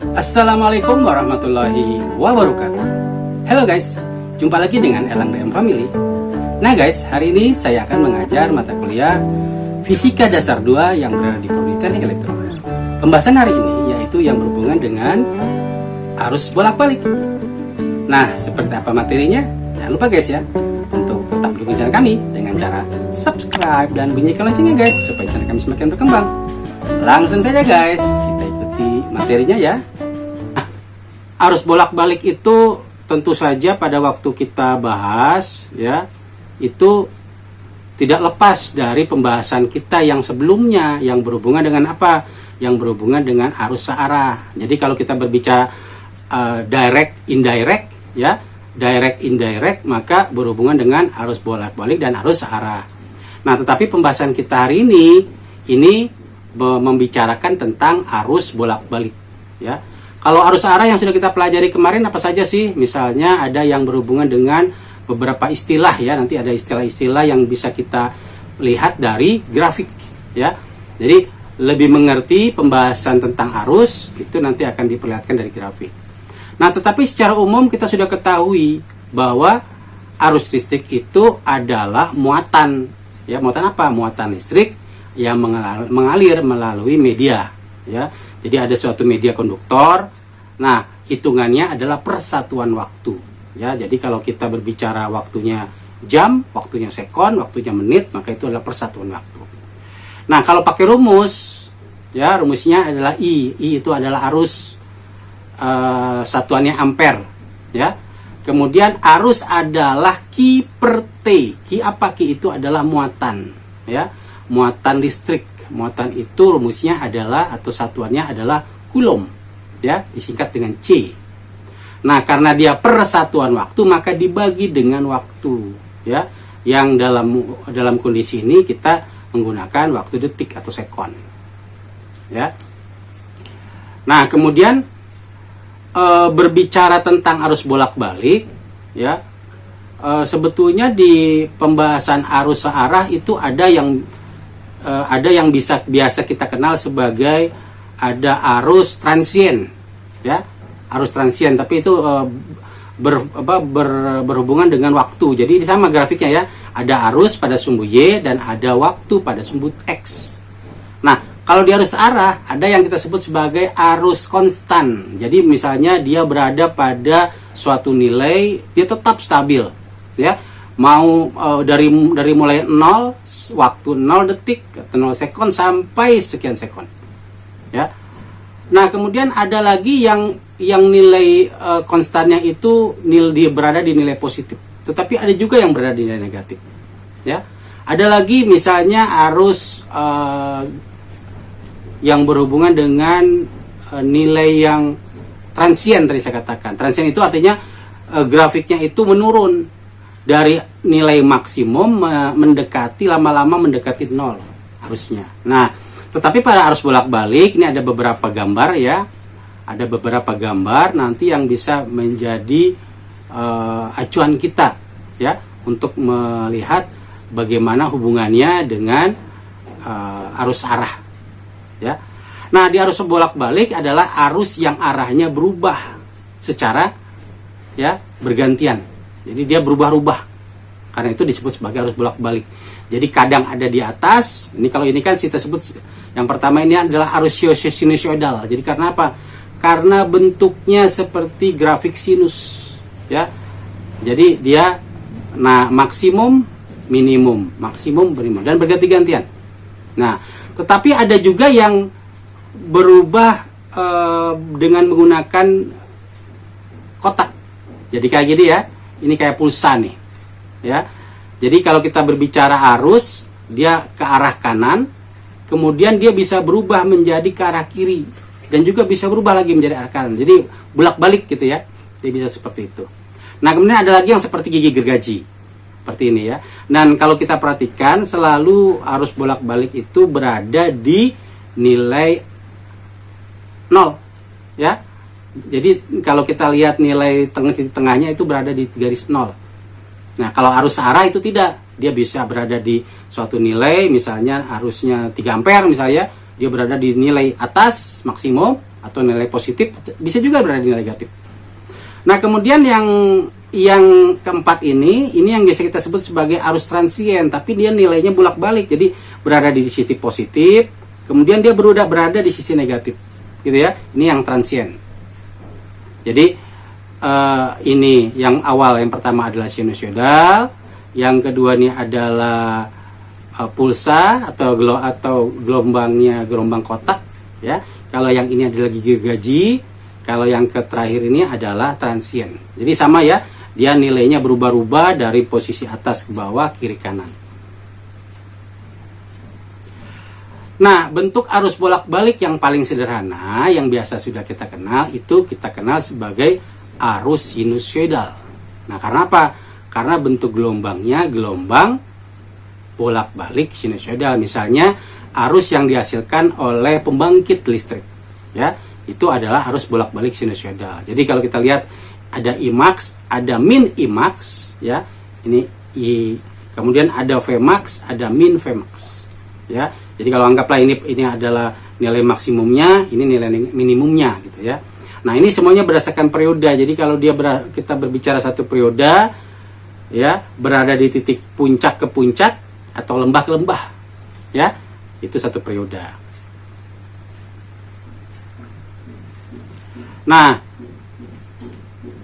Assalamualaikum warahmatullahi wabarakatuh. Halo guys, jumpa lagi dengan Elang DM Family. Nah guys, hari ini saya akan mengajar mata kuliah Fisika Dasar 2 yang berada di Prodi Teknik Elektronika. Pembahasan hari ini yaitu yang berhubungan dengan arus bolak-balik. Nah, seperti apa materinya? Jangan lupa guys ya, untuk tetap dukung channel kami dengan cara subscribe dan bunyikan loncengnya guys, supaya channel kami semakin berkembang. Langsung saja guys, kita ikuti materinya ya. Arus bolak-balik itu tentu saja pada waktu kita bahas ya, itu tidak lepas dari pembahasan kita yang sebelumnya yang berhubungan dengan apa? Yang berhubungan dengan arus searah. Jadi kalau kita berbicara direct indirect ya, direct indirect maka berhubungan dengan arus bolak-balik dan arus searah. Nah, tetapi pembahasan kita hari ini membicarakan tentang arus bolak-balik ya. Kalau arus arah yang sudah kita pelajari kemarin apa saja sih? Misalnya ada yang berhubungan dengan beberapa istilah ya. Nanti ada istilah-istilah yang bisa kita lihat dari grafik ya. Jadi lebih mengerti pembahasan tentang arus itu nanti akan diperlihatkan dari grafik. Nah, tetapi secara umum kita sudah ketahui bahwa arus listrik itu adalah muatan ya. Muatan apa? Muatan listrik yang mengalir melalui media ya. Jadi ada suatu media konduktor. Nah, hitungannya adalah persatuan waktu ya. Jadi kalau kita berbicara waktunya jam, waktunya sekon, waktunya menit, maka itu adalah persatuan waktu. Nah, kalau pakai rumus ya, rumusnya adalah I. I itu adalah arus, satuannya ampere ya. Kemudian arus adalah Q per T. Q apa? Q itu adalah muatan ya. Muatan listrik. Muatan itu rumusnya adalah atau satuannya adalah Coulomb ya, disingkat dengan C. Nah, karena dia persatuan waktu maka dibagi dengan waktu ya. Yang dalam kondisi ini kita menggunakan waktu detik atau sekon. Ya. Nah, kemudian berbicara tentang arus bolak-balik ya. Sebetulnya di pembahasan arus searah itu ada yang biasa kita kenal sebagai ada arus transien ya, arus transien, tapi itu berhubungan dengan waktu. Jadi sama grafiknya ya, ada arus pada sumbu Y dan ada waktu pada sumbu X. Nah, kalau di arus arah ada yang kita sebut sebagai arus konstan. Jadi misalnya dia berada pada suatu nilai, dia tetap stabil ya. Mau dari mulai 0 waktu 0 detik atau 0 sekon sampai sekian sekon ya. Nah, kemudian ada lagi yang nilai konstannya itu dia berada di nilai positif, tetapi ada juga yang berada di nilai negatif ya. Ada lagi misalnya arus yang berhubungan dengan nilai yang transien. Tadi saya katakan transien itu artinya grafiknya itu menurun dari nilai maksimum mendekati lama-lama mendekati 0 arusnya. Nah, tetapi pada arus bolak-balik ini ada beberapa gambar ya. Ada beberapa gambar nanti yang bisa menjadi acuan kita ya untuk melihat bagaimana hubungannya dengan arus arah ya. Nah, di arus bolak-balik adalah arus yang arahnya berubah secara ya bergantian. Jadi dia berubah-ubah. Karena itu disebut sebagai arus bolak-balik. Jadi kadang ada di atas. Ini kalau ini kan kita sebut yang pertama ini adalah arus sinusoidal. Jadi karena apa? Karena bentuknya seperti grafik sinus, ya. Jadi dia maksimum, minimum, maksimum, minimum dan berganti-gantian. Nah, tetapi ada juga yang berubah dengan menggunakan kotak. Jadi kayak gini ya. Ini kayak pulsa nih ya. Jadi kalau kita berbicara arus, dia ke arah kanan, kemudian dia bisa berubah menjadi ke arah kiri dan juga bisa berubah lagi menjadi arah kanan. Jadi bolak-balik gitu ya. Dia bisa seperti itu. Nah, kemudian ada lagi yang seperti gigi gergaji. Seperti ini ya. Dan kalau kita perhatikan selalu arus bolak-balik itu berada di nilai 0 ya. Jadi kalau kita lihat nilai titik tengahnya itu berada di garis 0. Nah, kalau arus arah itu tidak. Dia bisa berada di suatu nilai, misalnya arusnya 3 ampere misalnya, dia berada di nilai atas maksimum, atau nilai positif, bisa juga berada di nilai negatif. Nah, kemudian yang keempat ini yang biasa kita sebut sebagai arus transien, tapi dia nilainya bolak-balik, jadi berada di sisi positif, kemudian dia berada di sisi negatif, gitu ya. Ini yang transien. Jadi ini yang awal, yang pertama adalah sinusoidal, yang kedua ini adalah pulsa atau gelombangnya gelombang kotak, ya. Kalau yang ini adalah gergaji, kalau yang terakhir ini adalah transien. Jadi sama ya, dia nilainya berubah-ubah dari posisi atas ke bawah, kiri kanan. Nah, bentuk arus bolak-balik yang paling sederhana, yang biasa sudah kita kenal, itu kita kenal sebagai arus sinusoidal. Nah, karena apa? Karena bentuk gelombangnya gelombang bolak-balik sinusoidal. Misalnya arus yang dihasilkan oleh pembangkit listrik, ya, itu adalah arus bolak-balik sinusoidal. Jadi kalau kita lihat ada Imax, ada min Imax, ya, ini I, kemudian ada Vmax, ada min Vmax, ya. Jadi kalau anggaplah ini adalah nilai maksimumnya, ini nilai minimumnya, gitu ya. Nah, ini semuanya berdasarkan periode. Jadi kalau kita berbicara satu periode, ya, berada di titik puncak ke puncak atau lembah ke lembah, ya, itu satu periode. Nah,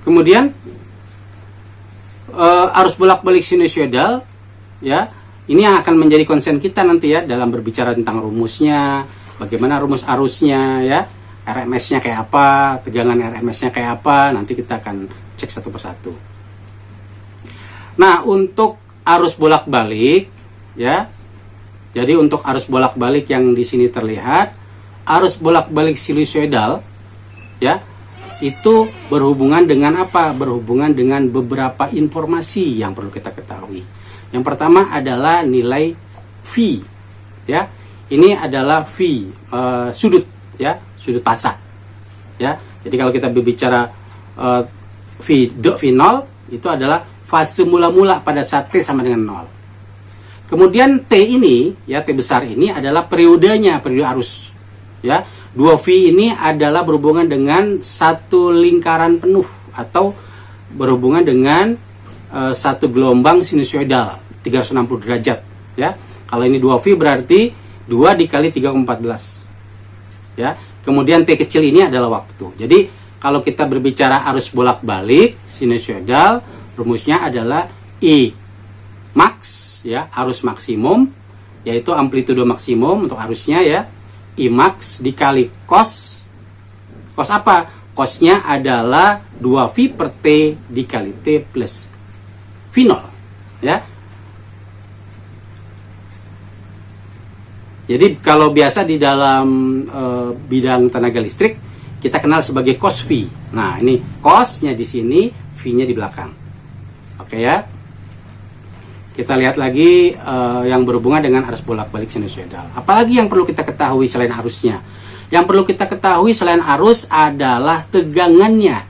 kemudian arus bolak-balik sinusoidal, ya, ini yang akan menjadi konsen kita nanti ya dalam berbicara tentang rumusnya, bagaimana rumus arusnya, ya, RMS-nya kayak apa, tegangan RMS-nya kayak apa, nanti kita akan cek satu persatu. Nah, untuk arus bolak-balik, ya, jadi untuk arus bolak-balik yang di sini terlihat, arus bolak-balik sinusoidal, ya, itu berhubungan dengan apa? Berhubungan dengan beberapa informasi yang perlu kita ketahui. Yang pertama adalah nilai V, ya. Ini adalah V, sudut, ya, sudut pasak, ya. Jadi kalau kita berbicara V0 itu adalah fase mula-mula pada saat T sama dengan 0. Kemudian T ini, ya, T besar ini adalah periodenya, periode arus, ya. 2V ini adalah berhubungan dengan satu lingkaran penuh atau berhubungan dengan satu gelombang sinusoidal 360 derajat, ya. Kalau ini 2V berarti 2 dikali 3,14, ya. Kemudian T kecil ini adalah waktu. Jadi kalau kita berbicara arus bolak-balik sinusoidal, rumusnya adalah I max, ya, arus maksimum, yaitu amplitudo maksimum untuk arusnya, ya, I max dikali cos. Cos apa? Cosnya adalah 2V per T dikali T plus V0, ya. Jadi kalau biasa di dalam bidang tenaga listrik kita kenal sebagai cos V. Nah, ini cosnya di sini, V-nya di belakang. Oke, ya. Kita lihat lagi yang berhubungan dengan arus bolak-balik sinusoidal. Apalagi yang perlu kita ketahui selain arusnya? Yang perlu kita ketahui selain arus adalah tegangannya,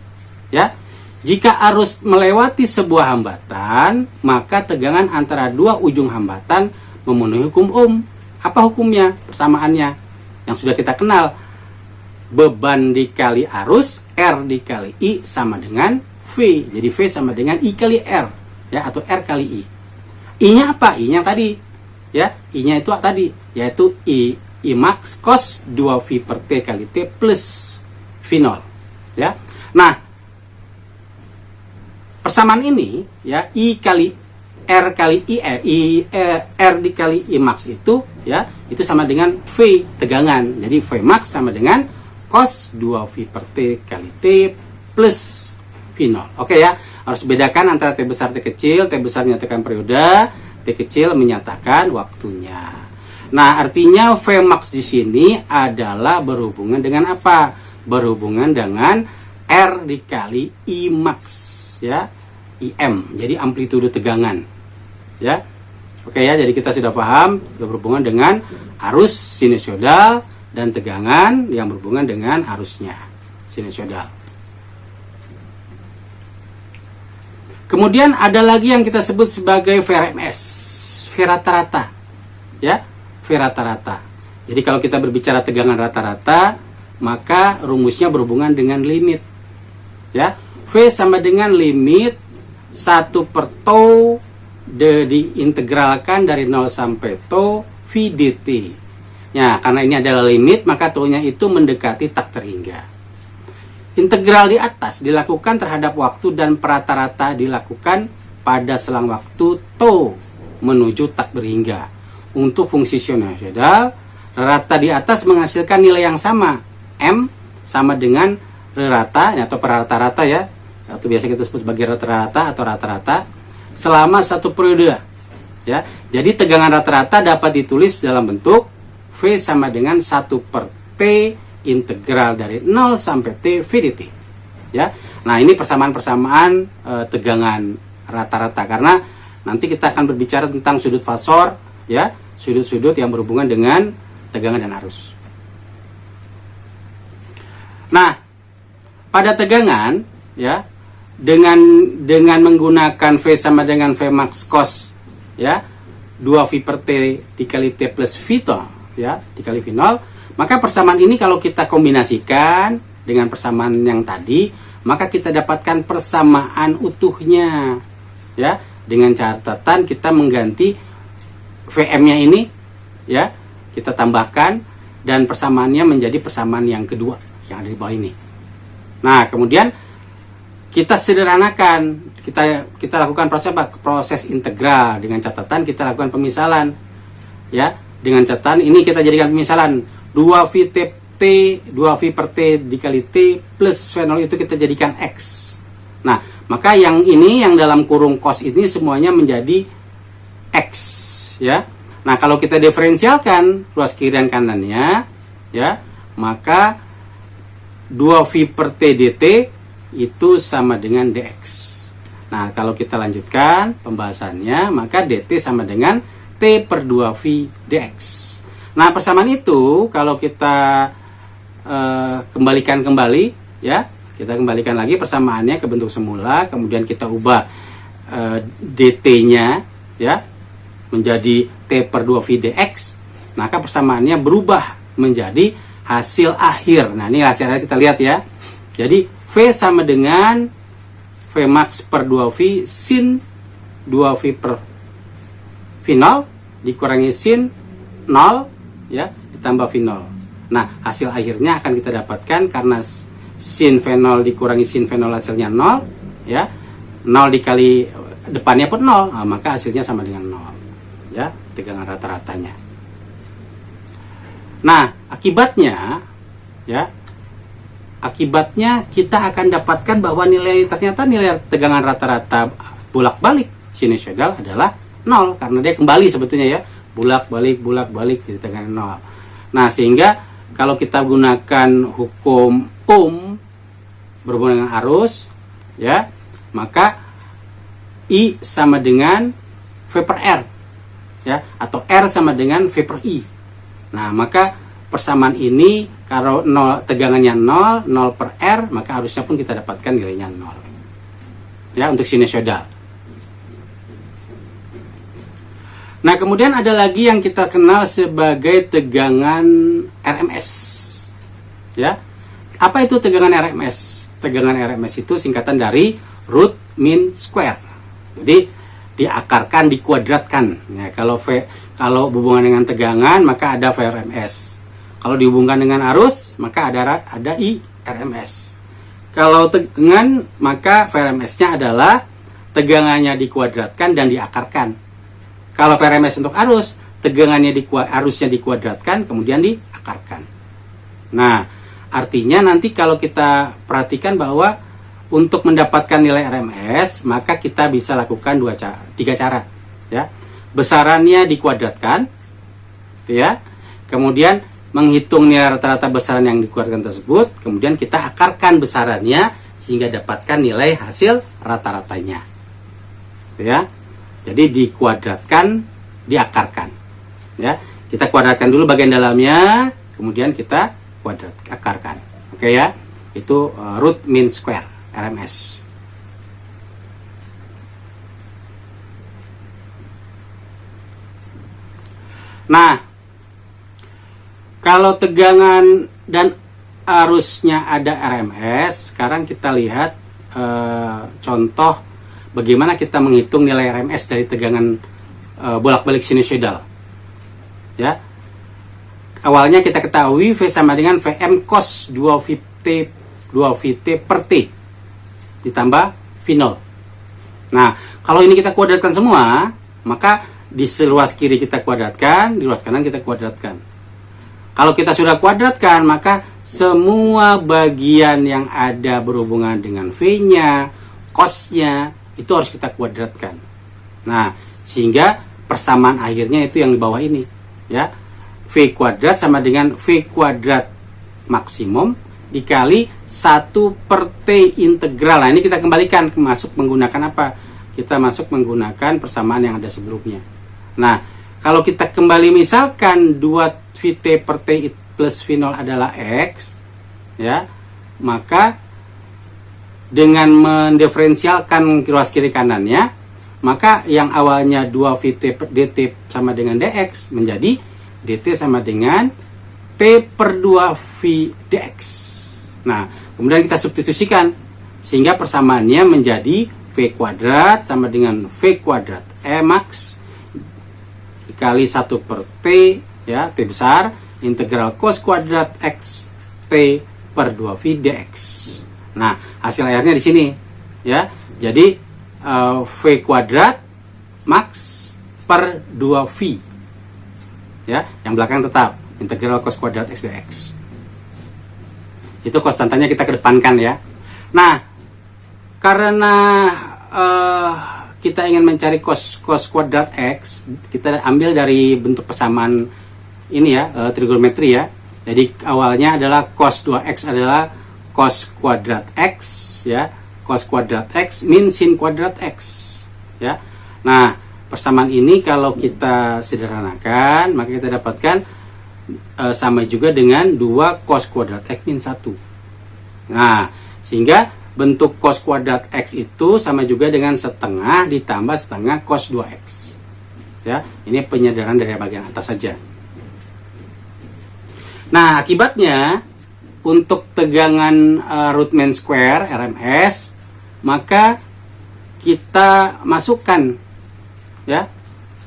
ya. Jika arus melewati sebuah hambatan, maka tegangan antara dua ujung hambatan memenuhi hukum Ohm. Apa hukumnya? Persamaannya yang sudah kita kenal. Beban dikali arus, R dikali I sama dengan V. Jadi V sama dengan I kali R, ya, atau R kali I. I-nya apa? I-nya tadi, ya. I-nya itu tadi, yaitu I max cos 2V per T kali T plus V0, ya. Nah, persamaan ini, ya, I kali R kali I, R dikali I max itu, ya, itu sama dengan V tegangan. Jadi V max sama dengan cos 2V per T kali T plus V0. Oke, ya. Harus bedakan antara T besar T kecil. T besar menyatakan periode, T kecil menyatakan waktunya. Nah, artinya Vmax di sini adalah berhubungan dengan apa? Berhubungan dengan R dikali I max, ya, IM. Jadi amplitude tegangan, ya. Oke, ya. Jadi kita sudah paham berhubungan dengan arus sinusoidal dan tegangan yang berhubungan dengan arusnya sinusoidal. Kemudian ada lagi yang kita sebut sebagai VRMS, V rata-rata, ya, V rata-rata. Jadi kalau kita berbicara tegangan rata-rata, maka rumusnya berhubungan dengan limit. Ya, V sama dengan limit 1 per tau diintegralkan dari 0 sampai tau V dt. Ya, karena ini adalah limit, maka tau-nya itu mendekati tak terhingga. Integral di atas dilakukan terhadap waktu dan rata-rata dilakukan pada selang waktu tau menuju tak berhingga. Untuk fungsi sinusoidal, rata di atas menghasilkan nilai yang sama, M sama dengan rata atau per rata-rata ya, atau biasa kita sebut sebagai rata-rata atau rata-rata selama satu periode. Ya, jadi tegangan rata-rata dapat ditulis dalam bentuk V sama dengan 1 per T integral dari 0 sampai T V dt. Ya, nah ini persamaan-persamaan tegangan rata-rata, karena nanti kita akan berbicara tentang sudut fasor, ya, sudut-sudut yang berhubungan dengan tegangan dan arus. Nah, pada tegangan, ya, dengan menggunakan V sama dengan V max cos, ya, 2V per T dikali T plus V to, ya, dikali V0, maka persamaan ini kalau kita kombinasikan dengan persamaan yang tadi, maka kita dapatkan persamaan utuhnya, ya, dengan catatan kita mengganti VM-nya ini, ya, kita tambahkan dan persamaannya menjadi persamaan yang kedua yang ada di bawah ini. Nah, kemudian kita sederhanakan, kita lakukan proses integral dengan catatan kita lakukan pemisalan, ya, dengan catatan ini kita jadikan pemisalan 2V T 2V per T dikali T plus V0 itu kita jadikan X. Nah, maka yang ini yang dalam kurung cos ini semuanya menjadi X, ya. Nah, kalau kita diferensialkan ruas kiri dan kanannya, ya, maka 2V per T dt itu sama dengan dx. Nah, kalau kita lanjutkan pembahasannya, maka dt sama dengan t per 2v dx. Nah, persamaan itu kalau kita kembalikan kembali, ya, kita kembalikan lagi persamaannya ke bentuk semula, kemudian kita ubah dt-nya, ya, menjadi t per 2v dx, maka persamaannya berubah menjadi hasil akhir. Nah, ini hasil akhir kita lihat, ya. Jadi V sama dengan V max per 2V sin 2V per V0 dikurangi sin 0, ya, ditambah V0. Nah, hasil akhirnya akan kita dapatkan karena sin V0 dikurangi sin V0 hasilnya 0, ya. 0 dikali depannya pun 0, nah, maka hasilnya sama dengan 0, ya, tegangan rata-ratanya. Nah, akibatnya, ya, akibatnya kita akan dapatkan bahwa ternyata nilai tegangan rata-rata bolak-balik sinusoidal adalah 0, karena dia kembali sebetulnya, ya, bolak-balik jadi tegangan 0. Nah, sehingga kalau kita gunakan hukum Ohm berhubungan dengan arus, ya, maka I sama dengan V per R, ya, atau R sama dengan V per I. Nah, maka persamaan ini kalau tegangannya 0 per R, maka arusnya pun kita dapatkan nilainya 0. Ya, untuk sinusoidal. Nah, kemudian ada lagi yang kita kenal sebagai tegangan RMS. Ya. Apa itu tegangan RMS? Tegangan RMS itu singkatan dari root mean square. Jadi diakarkan, dikuadratkan. Ya, kalau hubungan dengan tegangan maka ada VRMS. Kalau dihubungkan dengan arus, maka ada I RMS. Kalau tegangan, maka VRMS-nya adalah tegangannya dikuadratkan dan diakarkan. Kalau VRMS untuk arus, arusnya dikuadratkan, kemudian diakarkan. Nah, artinya nanti kalau kita perhatikan bahwa untuk mendapatkan nilai RMS, maka kita bisa lakukan 3 cara. Ya. Besarannya dikuadratkan, ya. Kemudian menghitung nilai rata-rata besaran yang dikuadratkan tersebut, kemudian kita akarkan besarannya sehingga dapatkan nilai hasil rata-ratanya. Ya. Jadi dikuadratkan, diakarkan. Ya. Kita kuadratkan dulu bagian dalamnya, kemudian kita akarkan. Oke, ya. Itu root mean square RMS. Nah, kalau tegangan dan harusnya ada RMS. Sekarang kita lihat contoh bagaimana kita menghitung nilai RMS dari tegangan bolak-balik sinusoidal. Ya. Awalnya kita ketahui V sama dengan Vm cos 2Vt per T ditambah V0. Nah, kalau ini kita kuadratkan semua, maka di seluas kiri kita kuadratkan, di luas kanan kita kuadratkan. Kalau kita sudah kuadratkan, maka semua bagian yang ada berhubungan dengan V-nya, cos-nya, itu harus kita kuadratkan. Nah, sehingga persamaan akhirnya itu yang di bawah ini. Ya, V kuadrat sama dengan V kuadrat maksimum dikali 1 per T integral. Nah, ini kita kembalikan, masuk menggunakan apa? Kita masuk menggunakan persamaan yang ada sebelumnya. Nah, kalau kita kembali misalkan 2Vt per T plus V0 adalah X, ya, maka dengan mendiferensialkan ruas kiri kanannya, maka yang awalnya 2Vt per dt sama dengan dx menjadi dt sama dengan T per 2V dx. Nah, kemudian kita substitusikan sehingga persamaannya menjadi V kuadrat sama dengan V kuadrat E max dikali 1 per T, ya, T besar, integral cos kuadrat X T per 2V dx. Nah, hasil akhirnya di sini, ya. Jadi V kuadrat max per 2V, ya, yang belakang tetap integral cos kuadrat X dx. Itu konstantanya kita kedepankan, ya. Nah, karena kita ingin mencari cos kuadrat X, kita ambil dari bentuk persamaan ini, ya, trigonometri, ya. Jadi awalnya adalah cos 2x adalah cos kuadrat X, ya, cos kuadrat X min sin kuadrat X, ya. Nah, persamaan ini kalau kita sederhanakan, maka kita dapatkan sama juga dengan 2 cos kuadrat X min 1. Nah, sehingga bentuk cos kuadrat X itu sama juga dengan setengah ditambah setengah cos 2x. Ya, ini penyederhanaan dari bagian atas saja. Nah, akibatnya untuk tegangan root mean square RMS, maka kita masukkan, ya,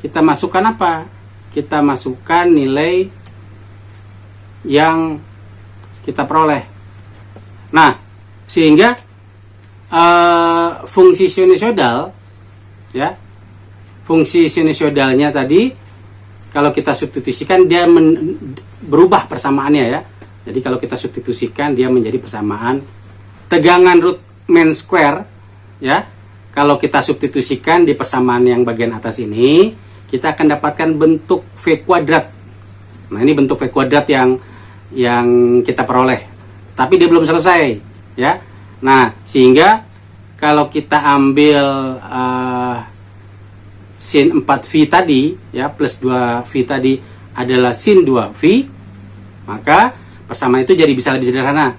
kita masukkan apa? Kita masukkan nilai yang kita peroleh. Nah, sehingga fungsi sinusoidal, ya, fungsi sinusoidalnya tadi kalau kita substitusikan dia berubah persamaannya, ya. Jadi kalau kita substitusikan dia menjadi persamaan tegangan root mean square, ya. Kalau kita substitusikan di persamaan yang bagian atas ini, kita akan dapatkan bentuk V kuadrat. Nah, ini bentuk V kuadrat yang kita peroleh. Tapi dia belum selesai, ya. Nah, sehingga kalau kita ambil sin 4V tadi, ya, plus 2V tadi adalah sin 2V, maka persamaan itu jadi bisa lebih sederhana,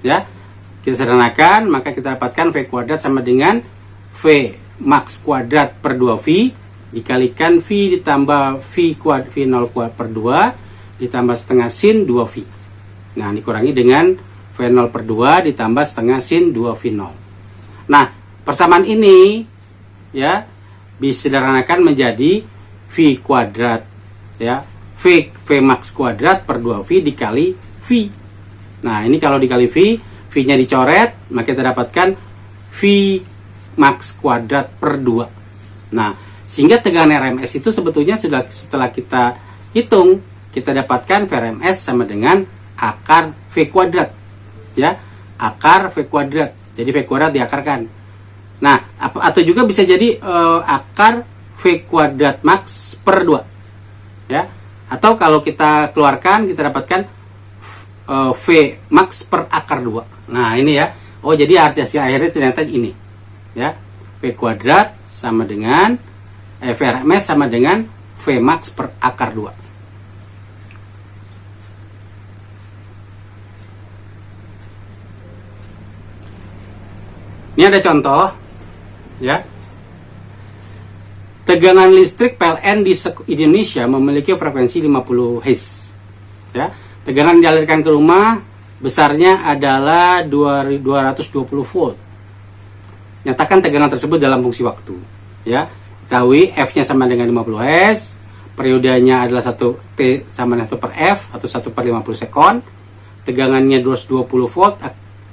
ya. Kita sederhanakan, maka kita dapatkan V kuadrat sama dengan V max kuadrat per 2V dikalikan V ditambah V0 kuadrat per 2 ditambah setengah sin 2V. Nah, dikurangi dengan V0 per 2 ditambah setengah sin 2V0. Nah, persamaan ini, ya, disederhanakan menjadi V kuadrat, ya, V max kuadrat per 2V dikali V. Nah, ini kalau dikali V, V-nya dicoret, maka kita dapatkan V max kuadrat per 2. Nah, sehingga tegangan RMS itu sebetulnya sudah setelah kita hitung, kita dapatkan VRMS sama dengan akar V kuadrat, ya, akar V kuadrat. Jadi V kuadrat diakarkan. Nah, atau juga bisa jadi akar V kuadrat max per 2, ya. Atau kalau kita keluarkan, kita dapatkan V max per akar 2. Nah, ini, ya. Oh, jadi arti hasil akhirnya ternyata ini, ya. V kuadrat sama dengan VRMS sama dengan V max per akar 2. Ini ada contoh, ya. Tegangan listrik PLN di Indonesia memiliki frekuensi 50 Hz. Ya. Tegangan dialirkan ke rumah besarnya adalah 220 volt. Nyatakan tegangan tersebut dalam fungsi waktu. Ya, ketahui F-nya sama dengan 50 Hz, periodenya adalah 1 T sama dengan 1 per F atau 1 per 50 sekon. Tegangannya 220 volt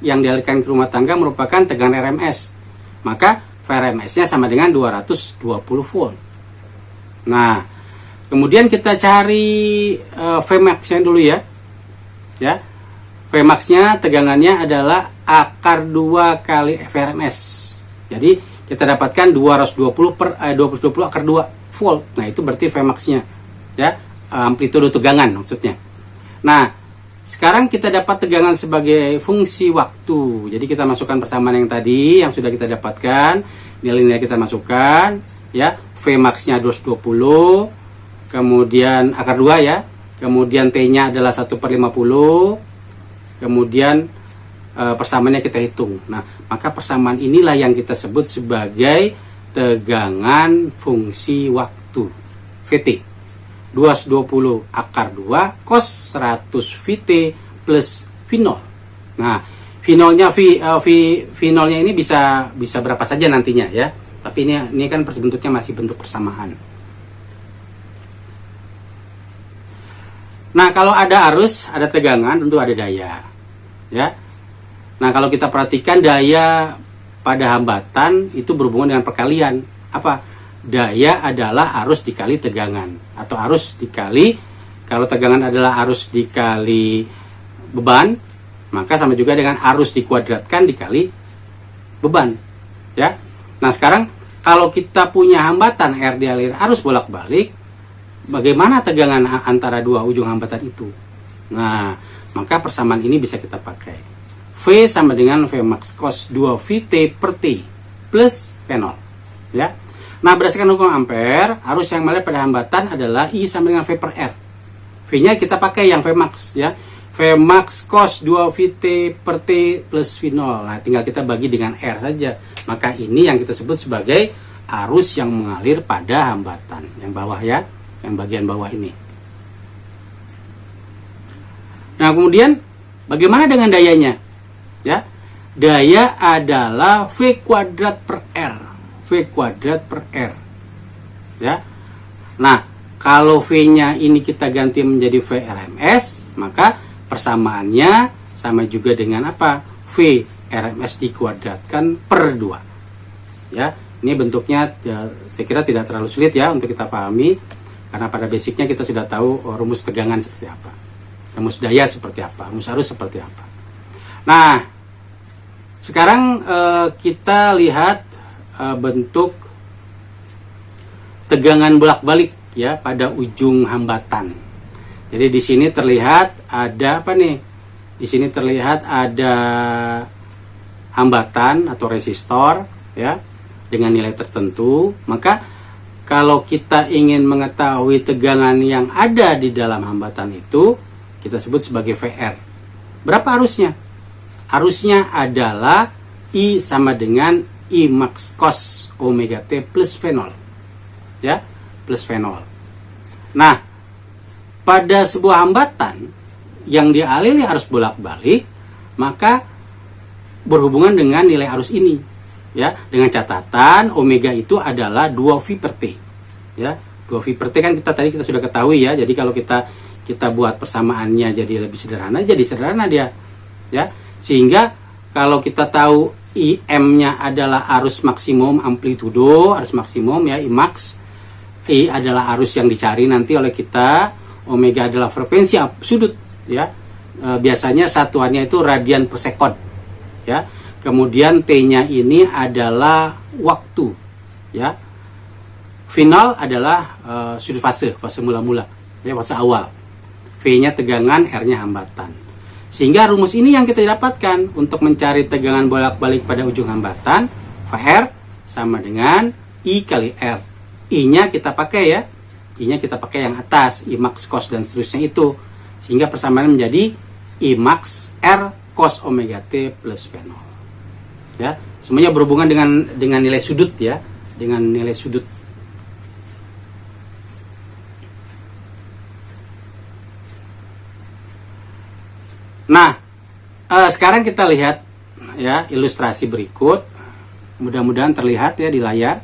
yang dialirkan ke rumah tangga merupakan tegangan RMS. Maka VRMS-nya sama dengan 220 volt. Nah, kemudian kita cari Vmax-nya dulu ya. Ya. Vmax-nya tegangannya adalah akar 2 kali VRMS. Jadi kita dapatkan 220 akar 2 volt. Nah, itu berarti Vmax-nya. Ya, amplitudo tegangan maksudnya. Nah, sekarang kita dapat tegangan sebagai fungsi waktu. Jadi kita masukkan persamaan yang tadi yang sudah kita dapatkan, nilai-nilai kita masukkan, ya. Vmax-nya 220, kemudian akar 2 ya. Kemudian T-nya adalah 1 per 50. Kemudian persamaannya kita hitung. Nah, maka persamaan inilah yang kita sebut sebagai tegangan fungsi waktu, VT. 220 akar 2 cos 100 VT plus V0. Nah, V0-nya V0-nya ini bisa berapa saja nantinya ya. Tapi ini kan bentuknya masih bentuk persamaan. Nah, kalau ada arus, ada tegangan, tentu ada daya. Ya. Nah, kalau kita perhatikan daya pada hambatan itu berhubungan dengan perkalian. Apa? Daya adalah arus dikali tegangan. Atau arus dikali, kalau tegangan adalah arus dikali beban, maka sama juga dengan arus dikuadratkan dikali beban. Ya. Nah, sekarang kalau kita punya hambatan R dialir arus bolak-balik, bagaimana tegangan antara dua ujung hambatan itu? Nah, maka persamaan ini bisa kita pakai. V sama dengan Vmax cos 2 VT per T plus P0. Ya. Nah, berdasarkan hukum Ampere, arus yang mengalir pada hambatan adalah I sama dengan V per R. V-nya kita pakai yang Vmax ya. Vmax cos 2 VT per T plus V0. Nah, tinggal kita bagi dengan R saja. Maka ini yang kita sebut sebagai arus yang mengalir pada hambatan. Yang bawah ya, yang bagian bawah ini. Nah, kemudian bagaimana dengan dayanya? Ya, daya adalah V kuadrat per R. V kuadrat per R. Ya. Nah, kalau V-nya ini kita ganti menjadi VRMS, maka persamaannya sama juga dengan apa? V RMS dikuadratkan per 2. Ya, ini bentuknya saya kira tidak terlalu sulit ya untuk kita pahami, karena pada basicnya kita sudah tahu rumus tegangan seperti apa, rumus daya seperti apa, rumus arus seperti apa. Nah, sekarang kita lihat bentuk tegangan bolak-balik ya pada ujung hambatan. Jadi di sini terlihat ada apa nih? Di sini terlihat ada hambatan atau resistor ya dengan nilai tertentu. Maka kalau kita ingin mengetahui tegangan yang ada di dalam hambatan itu, kita sebut sebagai VR. Berapa arusnya? Arusnya adalah I sama dengan I max cos omega T plus V0. Ya, plus V0. Nah, pada sebuah hambatan yang dialiri arus bolak-balik, maka berhubungan dengan nilai arus ini. Ya, dengan catatan omega itu adalah 2V per T. Ya, 2V per T kan kita sudah ketahui ya. Jadi kalau kita buat persamaannya jadi lebih sederhana, jadi sederhana dia. Ya, sehingga kalau kita tahu IM-nya adalah arus maksimum amplitudo, arus maksimum ya, I max. I adalah arus yang dicari nanti oleh kita, omega adalah frekuensi sudut ya. Biasanya satuannya itu radian per sekon ya. Kemudian T-nya ini adalah waktu ya. Final adalah sudut fase mula-mula ya, fase awal. V-nya tegangan, R-nya hambatan. Sehingga rumus ini yang kita dapatkan untuk mencari tegangan bolak-balik pada ujung hambatan, VR sama dengan I kali R. I-nya kita pakai ya. I-nya kita pakai yang atas, I max cos dan seterusnya itu. Sehingga persamaan menjadi I max R cos omega T plus V0. Ya, semuanya berhubungan dengan nilai sudut ya, dengan nilai sudut. Nah, Sekarang kita lihat ya ilustrasi berikut. Mudah-mudahan terlihat ya di layar.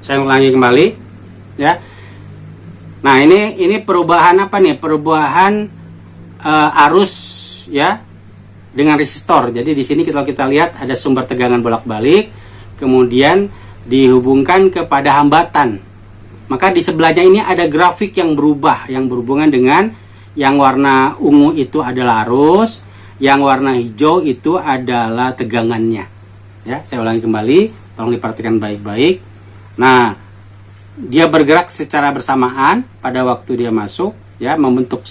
Saya ulangi kembali ya. Nah, ini perubahan apa nih? Perubahan arus ya dengan resistor. Jadi di sini kalau kita lihat ada sumber tegangan bolak-balik, kemudian dihubungkan kepada hambatan. Maka di sebelahnya ini ada grafik yang berubah, yang berhubungan dengan yang warna ungu itu adalah arus, yang warna hijau itu adalah tegangannya. Ya, saya ulangi kembali, tolong diperhatikan baik-baik. Nah, dia bergerak secara bersamaan pada waktu dia masuk, ya, membentuk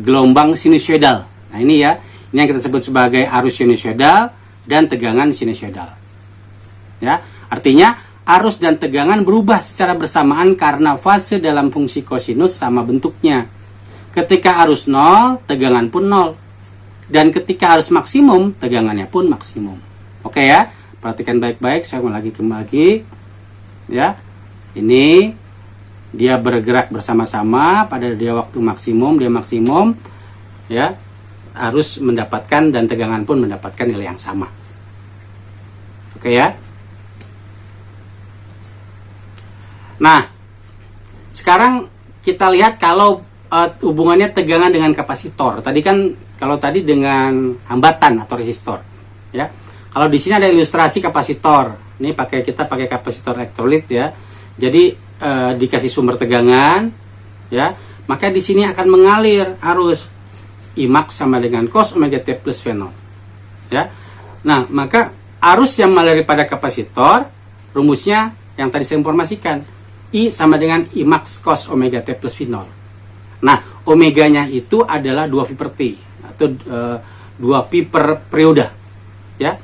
gelombang sinusoidal. Nah, ini ya. Ini yang kita sebut sebagai arus sinusoidal dan tegangan sinusoidal. Ya, artinya arus dan tegangan berubah secara bersamaan karena fase dalam fungsi kosinus sama bentuknya. Ketika arus 0, tegangan pun 0. Dan ketika arus maksimum, tegangannya pun maksimum. Oke ya, perhatikan baik-baik, saya mau lagi kembali. Ya, ini dia bergerak bersama-sama pada dia waktu maksimum, dia maksimum. Ya, arus mendapatkan dan tegangan pun mendapatkan nilai yang sama. Oke ya. Nah, sekarang kita lihat kalau hubungannya tegangan dengan kapasitor. Tadi kan kalau tadi dengan hambatan atau resistor, ya. Kalau di sini ada ilustrasi kapasitor. Ini kita pakai kapasitor elektrolit ya. Jadi dikasih sumber tegangan, ya. Maka di sini akan mengalir arus I max sama dengan cos omega t plus V0. Ya. Nah, maka arus yang mengalir pada kapasitor, rumusnya yang tadi saya informasikan, I sama dengan I max cos omega t plus V0. Nah, omeganya itu adalah 2 pi per T atau 2 pi per periode. Ya.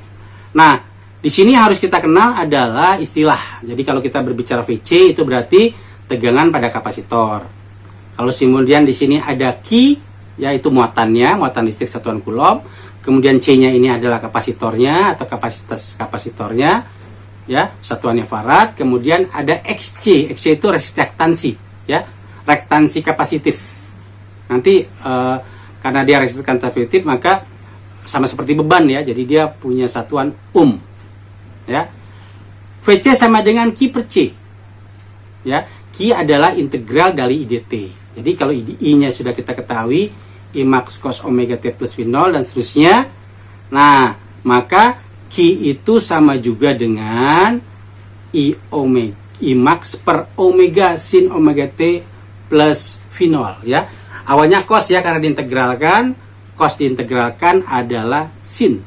Nah, di sini harus kita kenal adalah istilah. Jadi kalau kita berbicara VC itu berarti tegangan pada kapasitor. Kalau kemudian di sini ada Q, yaitu muatannya, muatan listrik satuan kulom. Kemudian C-nya ini adalah kapasitornya atau kapasitas kapasitornya, ya, satuannya farad. Kemudian ada XC, XC itu resistektansi, ya, rektansi kapasitif. Nanti karena dia resistektansi kapasitif maka sama seperti beban ya, jadi dia punya satuan ya. VC sama dengan Q per C, ya. Q adalah integral dari IDT. Jadi kalau I-nya sudah kita ketahui, I max cos omega t plus V0 dan seterusnya. Nah, maka Q itu sama juga dengan I max per omega sin omega t plus V0 ya. Awalnya cos ya karena diintegralkan, cos diintegralkan adalah sin.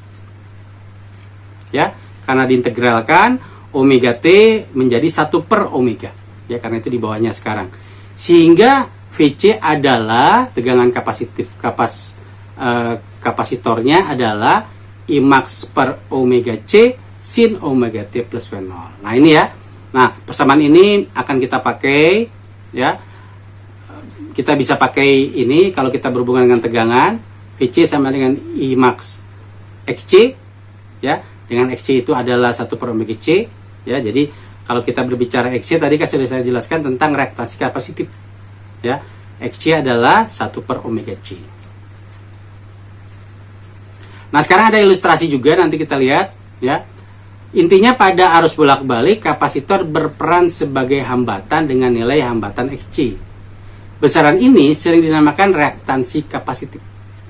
Ya, karena diintegralkan omega t menjadi 1 per omega. Ya, karena itu di bawahnya sekarang. Sehingga VC adalah tegangan kapasitornya adalah I max per omega C sin omega T plus V0. Nah, ini ya. Nah, persamaan ini akan kita pakai ya. Kita bisa pakai ini kalau kita berhubungan dengan tegangan. VC sama dengan I max XC ya. Dengan XC itu adalah 1 per omega C ya. Jadi kalau kita berbicara XC tadi kan sudah saya jelaskan tentang reaktasi kapasitif. Ya, XC adalah 1 per omega C. Nah, sekarang ada ilustrasi juga, nanti kita lihat ya. Intinya pada arus bolak-balik kapasitor berperan sebagai hambatan dengan nilai hambatan XC. Besaran ini sering dinamakan reaktansi kapasitif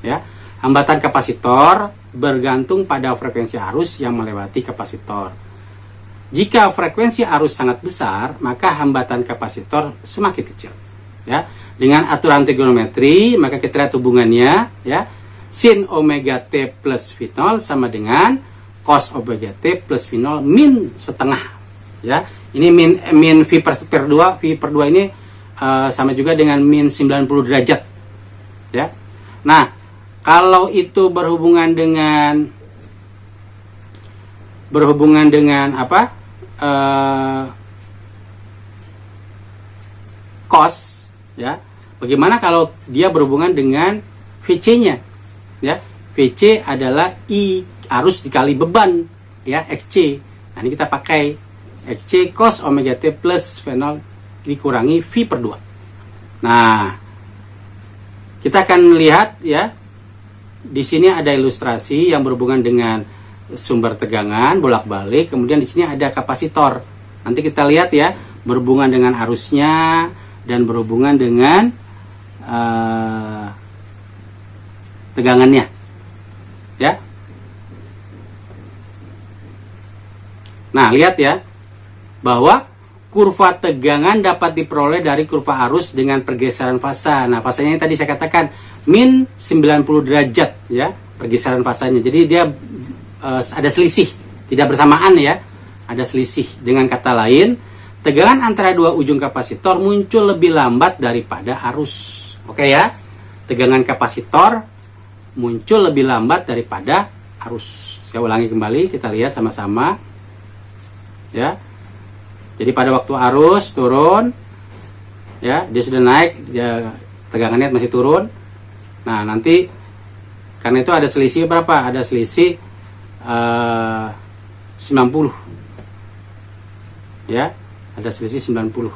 ya. Hambatan kapasitor bergantung pada frekuensi arus yang melewati kapasitor. Jika frekuensi arus sangat besar, maka hambatan kapasitor semakin kecil. Ya, dengan aturan trigonometri maka kita lihat hubungannya ya, sin omega t plus V0 sama dengan cos omega t plus V0 min setengah ya. Ini min V per 2, V per 2 ini sama juga dengan min 90 derajat ya. Nah, kalau itu berhubungan dengan apa? Cos ya. Bagaimana kalau dia berhubungan dengan VC-nya? Ya. VC adalah I arus dikali beban, ya, XC. Nah, ini kita pakai XC cos omega T plus V0 dikurangi V per 2. Nah, kita akan lihat ya, di sini ada ilustrasi yang berhubungan dengan sumber tegangan bolak-balik, kemudian di sini ada kapasitor. Nanti kita lihat ya, berhubungan dengan arusnya dan berhubungan dengan tegangannya, ya. Nah, lihat ya, bahwa kurva tegangan dapat diperoleh dari kurva arus dengan pergeseran fasa. Nah, fasanya yang tadi saya katakan min 90 derajat ya, pergeseran fasanya. Jadi dia ada selisih, tidak bersamaan ya, ada selisih. Dengan kata lain, tegangan antara dua ujung kapasitor muncul lebih lambat daripada arus. Oke ya, tegangan kapasitor muncul lebih lambat daripada arus. Saya ulangi kembali, kita lihat sama-sama ya. Jadi pada waktu arus turun ya, dia sudah naik, dia tegangannya masih turun. Nah, nanti karena itu ada selisih berapa? Ada selisih 90 ya, ada selisih 90.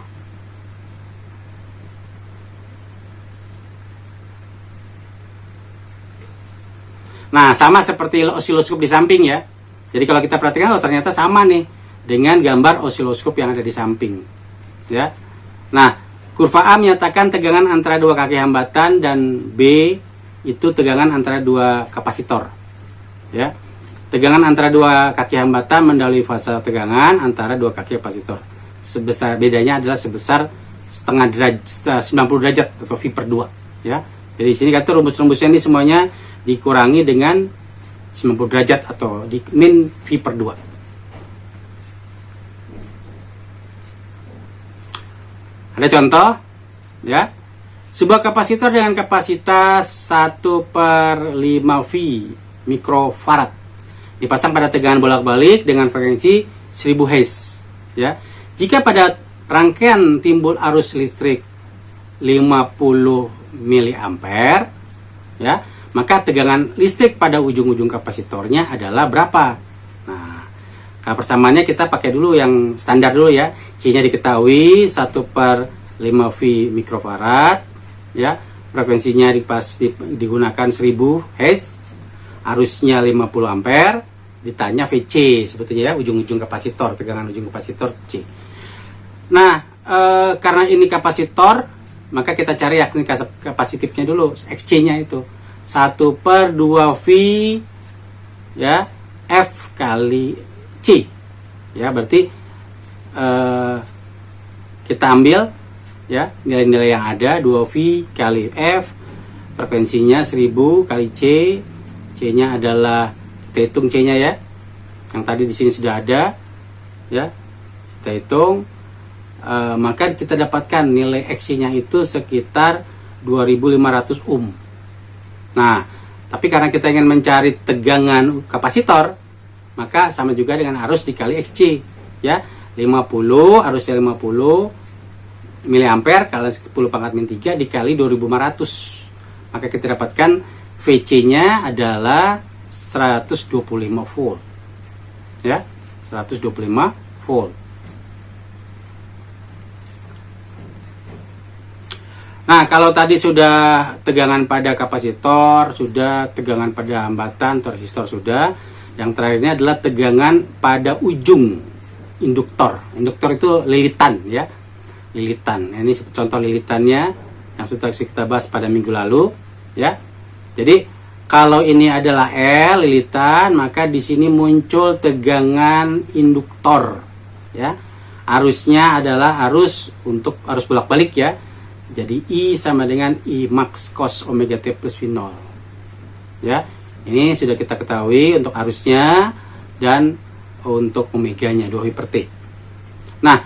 Nah, sama seperti osiloskop di samping ya. Jadi kalau kita perhatikan, oh ternyata sama nih dengan gambar osiloskop yang ada di samping ya. Nah, kurva A menyatakan tegangan antara dua kaki hambatan dan B itu tegangan antara dua kapasitor ya. Tegangan antara dua kaki hambatan mendahului fase tegangan antara dua kaki kapasitor. Bedanya adalah sebesar setengah derajat, 90 derajat atau V per 2 ya. Jadi di sini kata rumus-rumusnya ini semuanya dikurangi dengan 90 derajat atau di min V per 2. Ada contoh ya, sebuah kapasitor dengan kapasitas 1/5 V mikrofarad dipasang pada tegangan bolak-balik dengan frekuensi 1000 Hz ya. Jika pada rangkaian timbul arus listrik 50 mA ya, maka tegangan listrik pada ujung-ujung kapasitornya adalah berapa? Nah, kalau persamaannya kita pakai dulu yang standar dulu ya. C-nya diketahui 1/5 V mikrofarad ya. Frekuensinya digunakan 1000 Hz. Arusnya 50 ampere. Ditanya VC sebetulnya ya, ujung-ujung kapasitor, tegangan ujung kapasitor C. Nah, karena ini kapasitor, maka kita cari yakni kapasitifnya dulu, XC-nya itu 1/2 V ya, F kali C ya. Berarti kita ambil ya nilai-nilai yang ada, 2V kali F, frekuensinya 1000 kali C, C-nya adalah, kita hitung C-nya ya, yang tadi di sini sudah ada ya, kita hitung, maka kita dapatkan nilai XC-nya itu sekitar 2500 ohm. Nah, tapi karena kita ingin mencari tegangan kapasitor, maka sama juga dengan arus dikali XC ya, 50, arusnya 50 mA kali 10⁻³ dikali 2500, maka kita dapatkan VC-nya adalah 125 volt ya, 125 volt. Nah, kalau tadi sudah tegangan pada kapasitor, sudah tegangan pada hambatan atau resistor sudah, yang terakhirnya adalah tegangan pada ujung induktor. Induktor itu lilitan ya, lilitan. Ini contoh lilitannya yang sudah kita bahas pada minggu lalu ya. Jadi kalau ini adalah L lilitan, maka di sini muncul tegangan induktor ya. Arusnya adalah arus untuk arus bolak-balik ya. Jadi I sama dengan I max cos omega T plus V0 ya. Ini sudah kita ketahui untuk arusnya dan untuk omeganya 2V per T. Nah,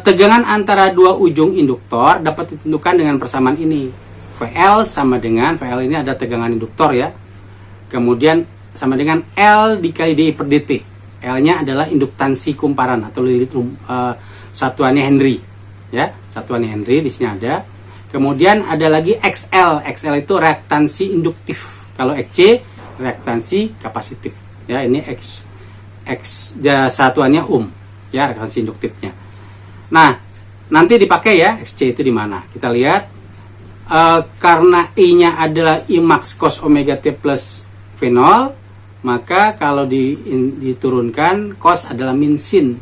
tegangan antara dua ujung induktor dapat ditentukan dengan persamaan ini. VL sama dengan, VL ini ada tegangan induktor ya, kemudian sama dengan L dikali D per dt. L-nya adalah induktansi kumparan atau satuannya Henry ya, satuannya Henry di sini ada. Kemudian ada lagi XL. XL itu reaktansi induktif. Kalau XC reaktansi kapasitif. Ya, ini satuannya ya, reaktansi induktifnya. Nah, nanti dipakai ya XC itu di mana? Kita lihat karena I-nya adalah I max cos omega T plus V0, maka kalau diturunkan cos adalah min sin.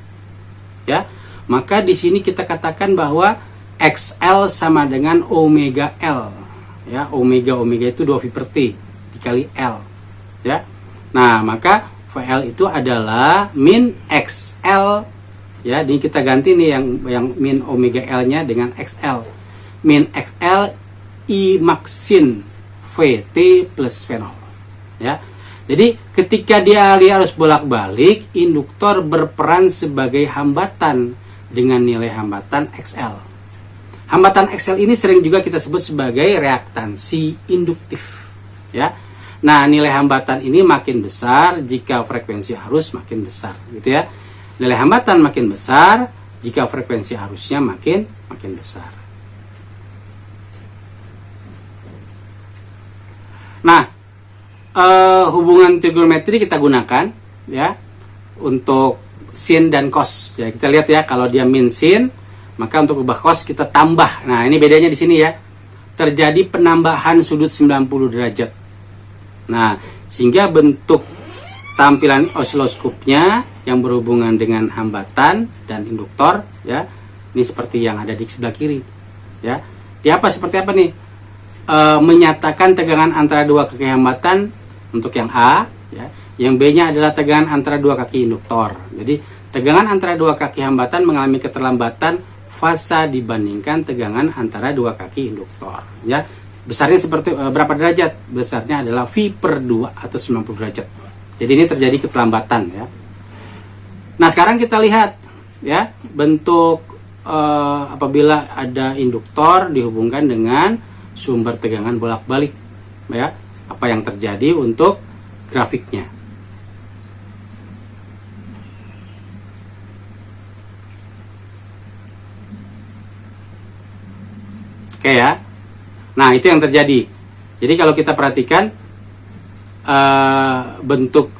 Ya. Maka di sini kita katakan bahwa XL sama dengan omega L. Ya, omega itu 2V/T dikali L. Ya. Nah, maka VL itu adalah min XL. Ya, ini kita ganti nih yang min omega L-nya dengan XL. Min XL I max sin VT plus V0. Ya. Jadi ketika dia arus bolak-balik, induktor berperan sebagai hambatan dengan nilai hambatan XL. Hambatan XL ini sering juga kita sebut sebagai reaktansi induktif. Ya. Nah, nilai hambatan ini makin besar jika frekuensi arus makin besar, gitu ya. Nilai hambatan makin besar jika frekuensi arusnya makin besar. Nah, hubungan trigonometri kita gunakan ya untuk sin dan cos. Jadi kita lihat ya, kalau dia min sin, maka untuk ubah cos kita tambah. Nah, ini bedanya di sini ya. Terjadi penambahan sudut 90 derajat. Nah, sehingga bentuk tampilan osiloskopnya yang berhubungan dengan hambatan dan induktor ya, ini seperti yang ada di sebelah kiri ya. Dia seperti apa nih? Menyatakan tegangan antara dua kaki hambatan untuk yang A ya. Yang B-nya adalah tegangan antara dua kaki induktor. Jadi tegangan antara dua kaki hambatan mengalami keterlambatan fasa dibandingkan tegangan antara dua kaki induktor ya. Besarnya seperti berapa derajat? Besarnya adalah V/2 atau 90 derajat. Jadi ini terjadi keterlambatan ya. Nah, sekarang kita lihat ya bentuk apabila ada induktor dihubungkan dengan sumber tegangan bolak-balik ya. Apa yang terjadi untuk grafiknya? Oke ya. Nah, itu yang terjadi. Jadi kalau kita perhatikan bentuk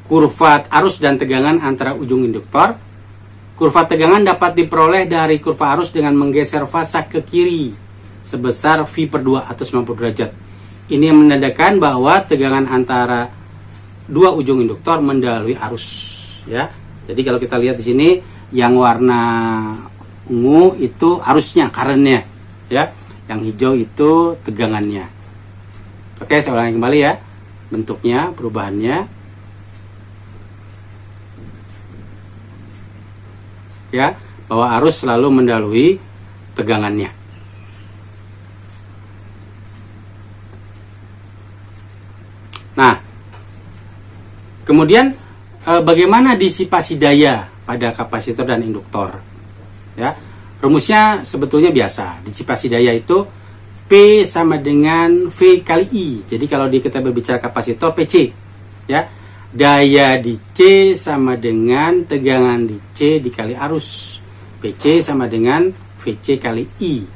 kurva arus dan tegangan antara ujung induktor. Kurva tegangan dapat diperoleh dari kurva arus dengan menggeser fasa ke kiri sebesar V/2 atau 90 derajat. Ini menandakan bahwa tegangan antara dua ujung induktor mendahului arus ya. Jadi kalau kita lihat di sini yang warna ungu itu arusnya, current-nya ya. Yang hijau itu tegangannya. Oke, saya ulangi kembali ya. Bentuknya, perubahannya. Ya, bahwa arus selalu mendahului tegangannya. Nah, kemudian bagaimana disipasi daya pada kapasitor dan induktor? Ya. Rumusnya sebetulnya biasa. Disipasi daya itu P sama dengan V kali I. Jadi kalau kita berbicara kapasitor, PC ya. Daya di C sama dengan tegangan di C dikali arus. PC sama dengan VC kali I.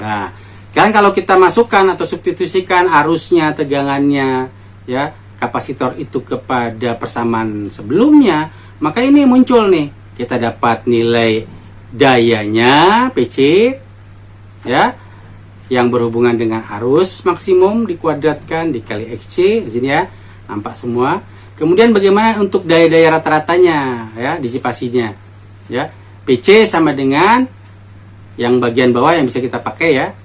Nah, sekarang kalau kita masukkan atau substitusikan arusnya, tegangannya ya, kapasitor itu kepada persamaan sebelumnya, maka ini muncul nih. Kita dapat nilai dayanya PC ya, yang berhubungan dengan arus maksimum dikuadratkan dikali XC di sini ya, nampak semua. Kemudian bagaimana untuk daya-daya rata-ratanya ya, disipasinya ya. PC sama dengan yang bagian bawah yang bisa kita pakai ya,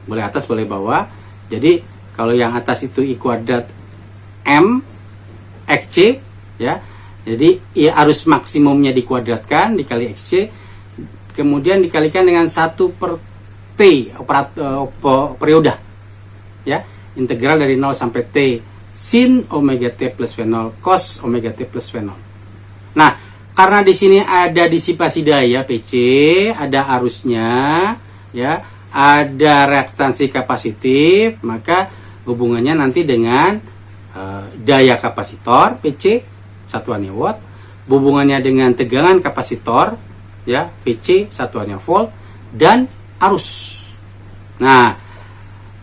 boleh atas boleh bawah. Jadi kalau yang atas itu I kuadrat M XC ya, jadi ya, arus maksimumnya dikuadratkan dikali XC, kemudian dikalikan dengan 1/T periode ya, integral dari 0 sampai T sin omega T plus V0 cos omega T plus V0. Nah, karena di sini ada disipasi daya PC, ada arusnya ya, ada reaktansi kapasitif, maka hubungannya nanti dengan daya kapasitor PC satuannya watt, hubungannya dengan tegangan kapasitor ya, PC satuannya volt, dan arus Nah,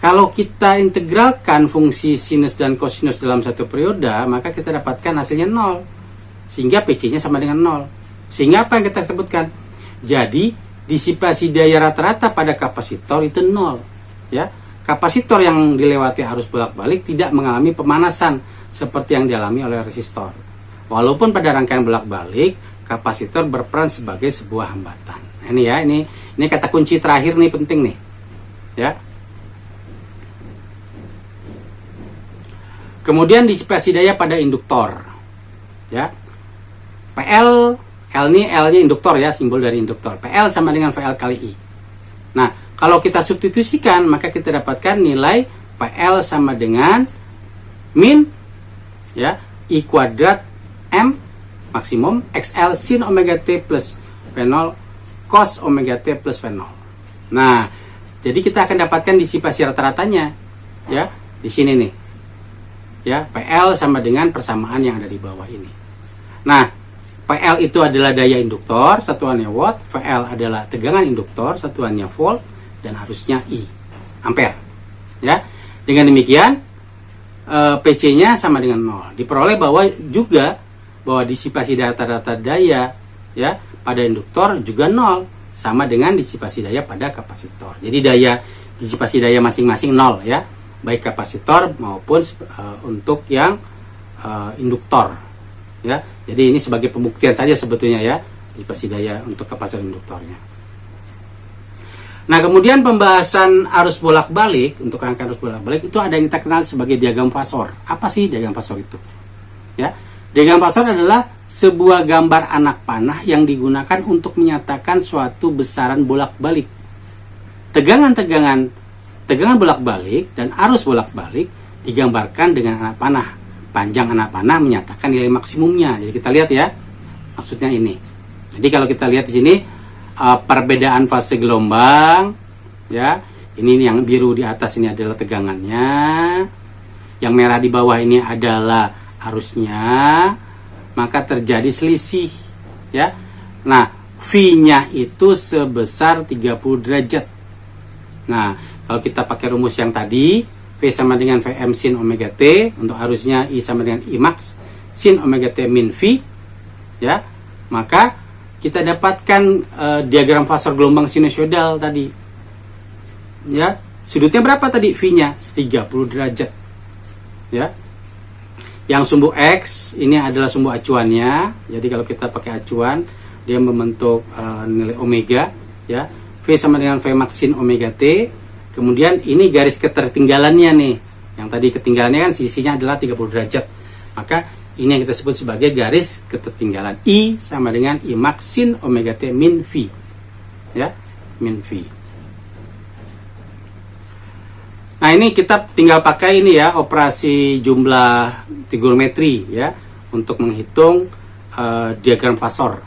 kalau kita integralkan fungsi sinus dan kosinus dalam satu periode, maka kita dapatkan hasilnya 0. Sehingga PC-nya sama dengan 0. Sehingga apa yang kita sebutkan? Jadi, disipasi daya rata-rata pada kapasitor itu 0. Ya, kapasitor yang dilewati arus bolak-balik tidak mengalami pemanasan seperti yang dialami oleh resistor. Walaupun pada rangkaian bolak-balik, kapasitor berperan sebagai sebuah hambatan. Nah, ini ya, ini kata kunci terakhir nih, penting nih. Ya. Kemudian disipasi daya pada induktor. Ya. PL, L-nya induktor ya, simbol dari induktor. PL sama dengan VL kali I. Nah, kalau kita substitusikan, maka kita dapatkan nilai PL sama dengan min ya, I kuadrat M maksimum XL sin omega T plus V0 cos omega T plus V0. Nah, jadi kita akan dapatkan disipasi rata-ratanya ya, di sini nih. Ya, PL sama dengan persamaan yang ada di bawah ini. Nah, PL itu adalah daya induktor, satuannya watt, VL adalah tegangan induktor, satuannya volt, dan harusnya I, ampere. Ya, dengan demikian PC-nya sama dengan 0. Diperoleh bahwa disipasi rata-rata daya ya pada induktor juga 0, sama dengan disipasi daya pada kapasitor. Jadi disipasi daya masing-masing 0 ya, baik kapasitor maupun untuk yang induktor ya. Jadi ini sebagai pembuktian saja sebetulnya ya, disipasi daya untuk kapasitor induktornya. Nah, kemudian pembahasan arus bolak-balik, untuk rangkaian arus bolak-balik itu ada yang kita kenal sebagai diagram fasor. Apa sih diagram fasor itu? Ya, diagram fasor adalah sebuah gambar anak panah yang digunakan untuk menyatakan suatu besaran bolak-balik. Tegangan bolak-balik dan arus bolak-balik digambarkan dengan anak panah. Panjang anak panah menyatakan nilai maksimumnya. Jadi kita lihat ya, maksudnya ini. Jadi kalau kita lihat di sini perbedaan fase gelombang, ya, ini yang biru di atas ini adalah tegangannya, yang merah di bawah ini adalah arusnya, maka terjadi selisih, ya. Nah, V-nya itu sebesar 30 derajat. Nah, kalau kita pakai rumus yang tadi, V sama dengan Vm sin omega T, untuk arusnya I sama dengan I max sin omega T min V, ya, maka kita dapatkan diagram fasor gelombang sinusoidal tadi. Ya, sudutnya berapa tadi? V-nya 30 derajat. Ya. Yang sumbu X ini adalah sumbu acuannya. Jadi kalau kita pakai acuan, dia membentuk nilai omega, ya. V sama dengan V max sin omega T. Kemudian ini garis ketertinggalannya nih. Yang tadi ketinggalannya kan sisinya adalah 30 derajat. Maka ini yang kita sebut sebagai garis ketertinggalan. I sama dengan I max sin omega T min V. Ya, min V. Nah, ini kita tinggal pakai ini ya, operasi jumlah trigonometri ya, untuk menghitung diagram fasor.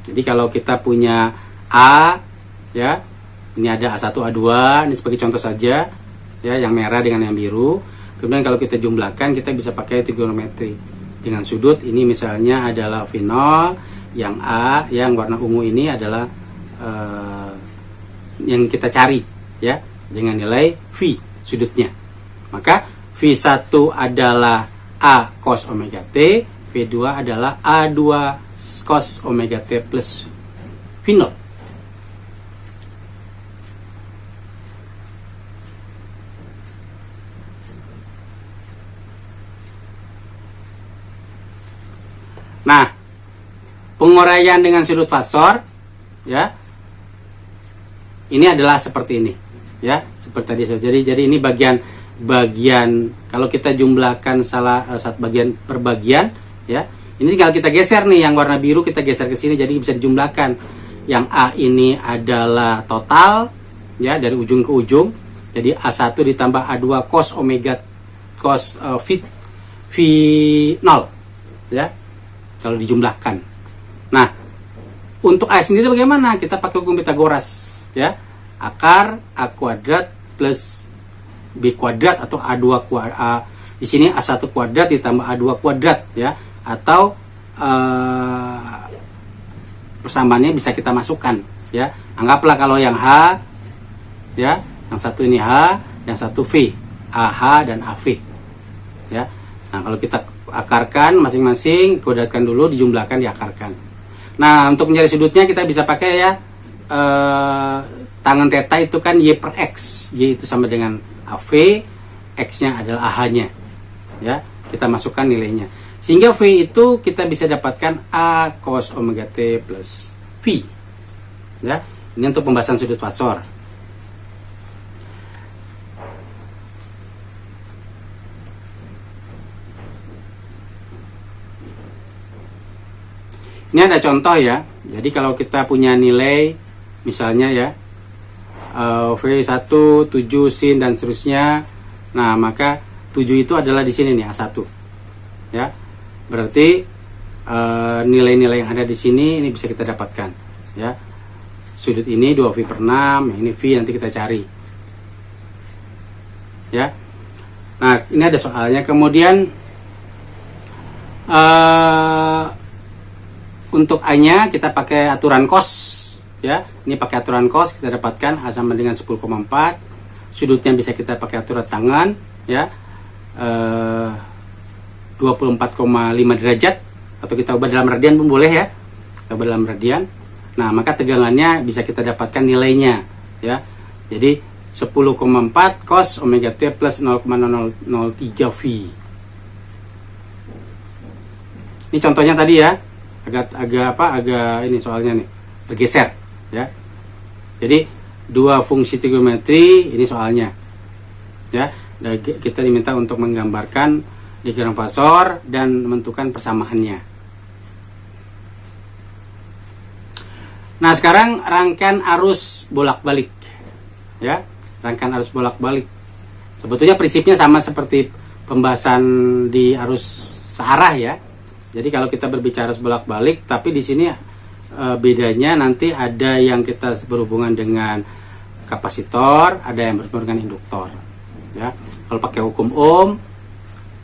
Jadi kalau kita punya A ya, ini ada A1, A2, ini sebagai contoh saja ya, yang merah dengan yang biru. Kemudian kalau kita jumlahkan, kita bisa pakai trigonometri. Dengan sudut ini misalnya adalah V0, yang A, yang warna ungu ini adalah yang kita cari ya, dengan nilai V sudutnya. Maka V1 adalah A cos omega T, V2 adalah A2 cos omega T plus V0. Nah, penguraian dengan sudut fasor ya, ini adalah seperti ini ya, seperti tadi. Jadi ini bagian kalau kita jumlahkan satu bagian per bagian ya, ini tinggal kita geser nih, yang warna biru kita geser ke sini, jadi bisa dijumlahkan. Yang A ini adalah total ya, dari ujung ke ujung. Jadi A1 ditambah A2 cos omega cos V0 ya, kalau dijumlahkan. Nah, untuk A sendiri bagaimana? Kita pakai hukum Pitagoras ya. Akar A kuadrat plus B kuadrat atau A2 kuadrat. Di sini A1 kuadrat ditambah A2 kuadrat ya, atau persamaannya bisa kita masukkan ya. Anggaplah kalau yang H ya, Yang satu ini H, yang satu V. AH dan AV. Ya. Nah, kalau kita akarkan masing-masing, kuadratkan dulu, dijumlahkan, diakarkan. Nah, untuk mencari sudutnya kita bisa pakai ya tangan theta itu kan Y per X. Y itu sama dengan AV, X-nya adalah AH-nya. Ya, kita masukkan nilainya. Sehingga V itu kita bisa dapatkan A cos omega T plus V. Ya, ini untuk pembahasan sudut fasor. Ini ada contoh ya. Jadi kalau kita punya nilai misalnya ya V1, 7, sin dan seterusnya. Nah, maka 7 itu adalah di sini nih A1. Ya. Berarti nilai-nilai yang ada di sini ini bisa kita dapatkan ya. Sudut ini 2V per 6, ini V nanti kita cari. Ya. Nah, ini ada soalnya. Kemudian untuk A-nya kita pakai aturan cos ya. Ini pakai aturan cos, kita dapatkan A sama dengan 10,4. Sudutnya bisa kita pakai aturan tangan ya. 24,5 derajat, atau kita ubah dalam radian pun boleh ya. Kita ubah dalam radian. Nah, maka tegangannya bisa kita dapatkan nilainya ya. Jadi 10,4 cos omega T plus 0,003 V. Ini contohnya tadi ya. Agak ini soalnya nih bergeser ya. Jadi dua fungsi trigonometri ini soalnya ya. Dan kita diminta untuk menggambarkan diagram fasor dan menentukan persamaannya. Nah, sekarang rangkaian arus bolak-balik ya. Rangkaian arus bolak-balik sebetulnya prinsipnya sama seperti pembahasan di arus searah ya. Jadi kalau kita berbicara bolak-balik, tapi di sini bedanya nanti ada yang kita berhubungan dengan kapasitor, ada yang berhubungan dengan induktor. Ya, kalau pakai hukum Ohm,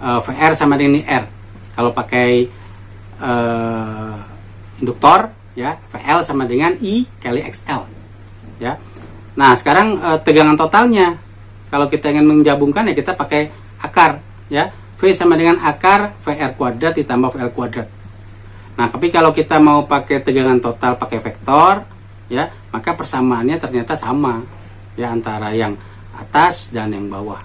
VR sama dengan R. Kalau pakai induktor, ya VL sama dengan I kali XL. Ya. Nah, sekarang tegangan totalnya, kalau kita ingin menggabungkan ya kita pakai akar, ya. V sama dengan akar VR kuadrat ditambah VL kuadrat. Nah, tapi kalau kita mau pakai tegangan total pakai vektor, ya, maka persamaannya ternyata sama, ya, antara yang atas dan yang bawah.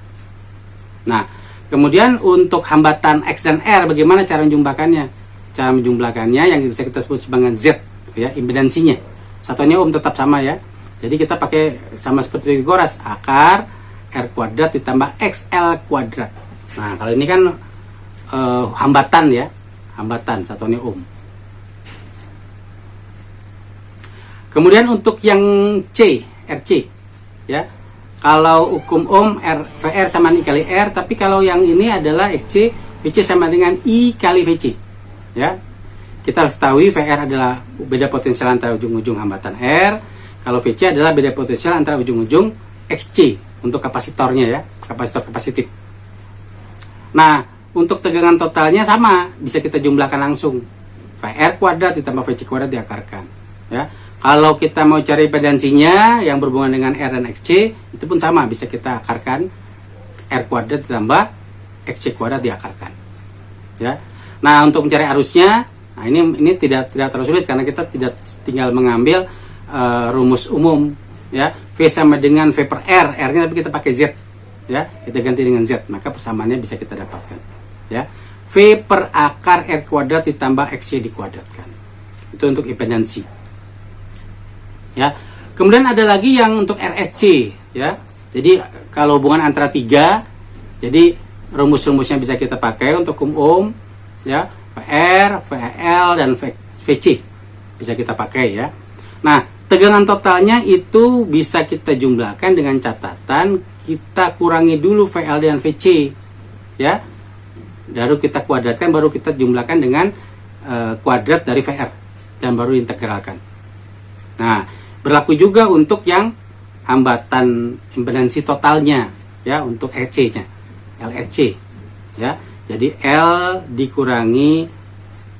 Nah, kemudian untuk hambatan X dan R, bagaimana cara menjumlahkannya? Cara menjumlahkannya yang bisa kita sebut sebagai Z, ya, impedansinya. Satuannya ohm tetap sama ya. Jadi kita pakai sama seperti Pythagoras, akar R kuadrat ditambah XL kuadrat. Nah, kalau ini kan hambatan ya, hambatan satuannya ohm. Kemudian untuk yang C, RC, ya, kalau hukum ohm VR sama I kali R, tapi kalau yang ini adalah XC, VC sama dengan I kali VC, ya. Kita harus ketahui VR adalah beda potensial antara ujung-ujung hambatan R, kalau VC adalah beda potensial antara ujung-ujung XC untuk kapasitornya ya, kapasitor kapasitif. Nah, untuk tegangan totalnya sama, bisa kita jumlahkan langsung. VR kuadrat ditambah VC kuadrat diakarkan. Ya. Kalau kita mau cari impedansinya yang berhubungan dengan R dan XC, itu pun sama, bisa kita akarkan R kuadrat ditambah XC kuadrat diakarkan. Ya. Nah, untuk mencari arusnya, nah ini tidak terlalu sulit karena kita tidak tinggal mengambil rumus umum, ya. V sama dengan V per R, R-nya tapi kita pakai Z. Ya, kita ganti dengan Z, maka persamaannya bisa kita dapatkan, ya. V per akar R kuadrat ditambah XC dikuadratkan. Itu untuk impedansi, ya. Kemudian ada lagi yang untuk RSC, ya. Jadi kalau hubungan antara tiga, jadi rumus-rumusnya bisa kita pakai untuk ohm, ya, VR, VL dan VC bisa kita pakai, ya. Nah, tegangan totalnya itu bisa kita jumlahkan dengan catatan kita kurangi dulu VL dan VC, ya. Baru kita kuadratkan, baru kita jumlahkan dengan kuadrat dari VR dan baru integralkan. Nah, berlaku juga untuk yang hambatan impedansi totalnya, ya, untuk RC-nya, LRC, ya. Jadi L dikurangi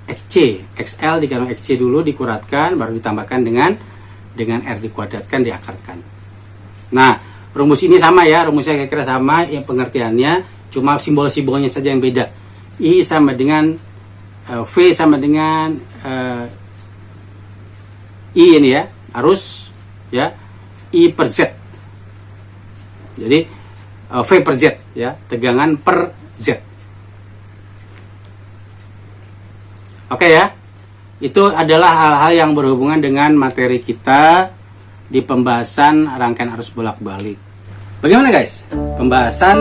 XC, XL dikurangi XC dulu dikuratkan, baru ditambahkan dengan R dikuadratkan diakarkan. Nah, rumus ini sama ya, rumusnya kira-kira sama, ya pengertiannya, cuma simbol-simbolnya saja yang beda. I sama dengan V sama dengan I ini ya, arus ya, I per Z. Jadi V per Z ya, tegangan per Z. Oke ya. Itu adalah hal-hal yang berhubungan dengan materi kita di pembahasan rangkaian arus bolak-balik. Bagaimana guys? Pembahasan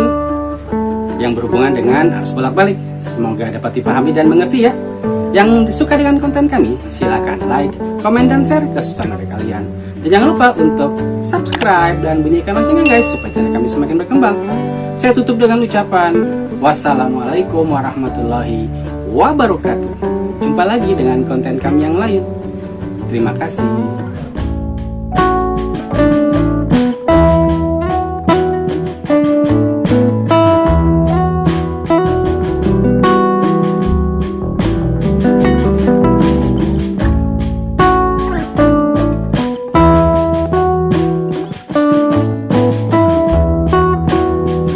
yang berhubungan dengan arus bolak-balik. Semoga dapat dipahami dan mengerti ya. Yang suka dengan konten kami, silakan like, komen, dan share ke sesama kalian. Dan jangan lupa untuk subscribe dan bunyikan loncengnya guys, supaya channel kami semakin berkembang. Saya tutup dengan ucapan wassalamualaikum warahmatullahi wabarakatuh. Jumpa lagi dengan konten kami yang lain. Terima kasih.